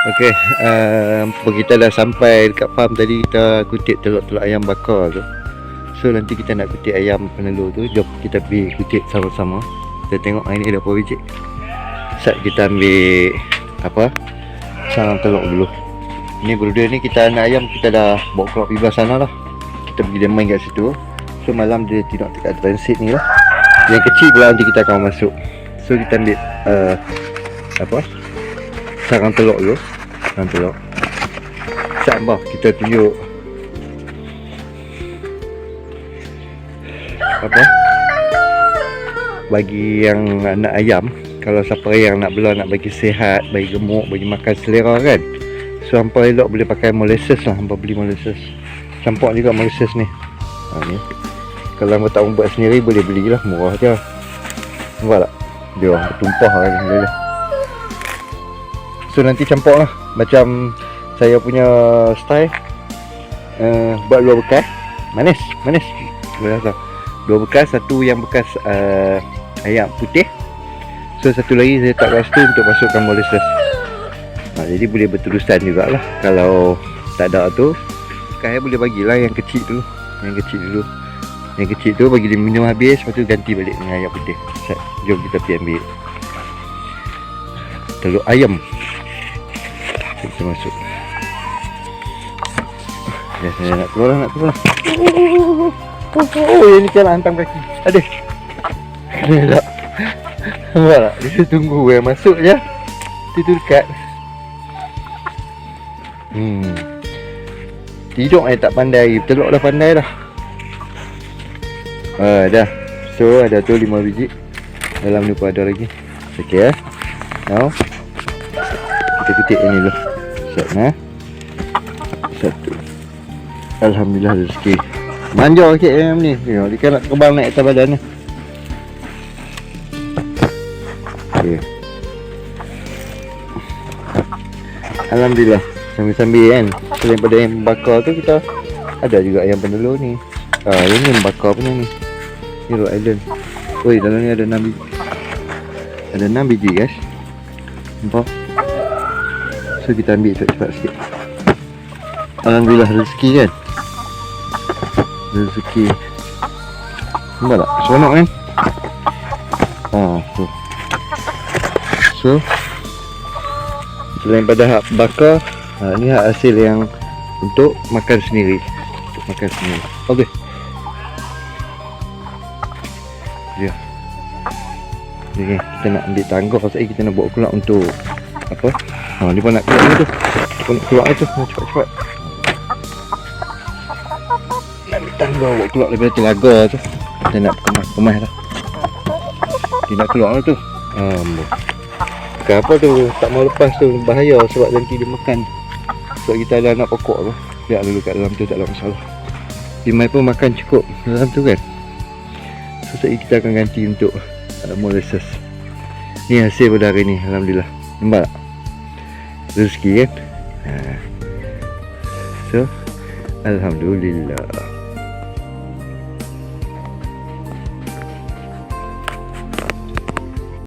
Okey, kita dah sampai dekat farm tadi. Kita kutip telur-telur ayam bakar tu. So nanti kita nak kutip ayam penelur tu. Jom kita pergi kutip sama-sama. Kita tengok hari ni ada apa biji. Sat kita ambil sarang telur dulu. Ni berdua ni kita anak ayam kita dah bawa keluar pergi belah sana lah. Kita pergi dia main kat situ. So malam dia tidur dekat transit ni lah. Yang kecil pula nanti kita akan masuk. So kita ambil sarang telur dulu. Sarang telur. Sabar kita tunjuk bagi yang anak ayam. Kalau siapa yang nak bela, nak bagi sihat, bagi gemuk, bagi makan selera kan. So hampa elok boleh pakai molasses lah. Hampa beli molasses. Campak juga molasses ni. Ni. Kalau hampa tak buat sendiri boleh belilah, murah je. Nampak tak? Dia tumpah kan boleh. So nanti campak lah macam saya punya style. Buat dua bekas. Manis. Boleh rasa. Dua bekas, satu yang bekas ayam putih. So satu lagi saya tak kat situ untuk masukkan molasses. Jadi boleh berterusan jugalah. Kalau tak ada tu, saya boleh bagilah yang kecil tu. Yang kecil tu bagi dia minum habis, lepas tu ganti balik dengan ayam putih. Jom kita pergi ambil telur ayam. Kita masuk. Ya, saya nak keluar. Oh, ini jalan hantam kaki. Aduh. Kena tak? Nampak tak? Dia tunggu yang masuk je. Dia tu dekat. Tidur tak pandai. Telur dah pandai dah. Dah. So ada tu 5 biji. Dalam ni pun ada lagi. Okey Now kita kutip ini dulu. Satu. Alhamdulillah rezeki. Manja sikit ayam ni. Tengok dia kan nak terbang naik atas badan ni. Okay. Alhamdulillah. Sambil-sambil kan, selain pada ayam bakar tu, kita ada juga ayam penelur ni. Ini ayam bakar punya ni. Ni Rhode Island. Oi, dalam ni ada 6 biji. Ada 6 biji guys. Nampak? So kita ambil cepat-cepat sikit. Alhamdulillah rezeki kan. Rezeki. Nampak tak? Seronok kan? So selain pada hak bakar, ni hak hasil yang untuk makan sendiri. Okey. Ya. Okay, kita nak ambil tangga pasal kita nak bawa keluar untuk apa? Dia pun nak keluar ni tu. Cepat-cepat. Nak ambil tangga bawa keluar daripada telaga tu. Kita nak kemas lah. Dia nak keluar lah tu. Apa tu tak mau lepas tu bahaya sebab nanti dia makan. Sebab kita ada anak pokok tu. Biar dulu kat dalam tu tak ada masalah. Timai pun makan cukup dalam tu kan. So kita akan ganti untuk molasses. Ni hasil pada hari ni. Alhamdulillah. Nampak tak? Rezeki kan. So Alhamdulillah.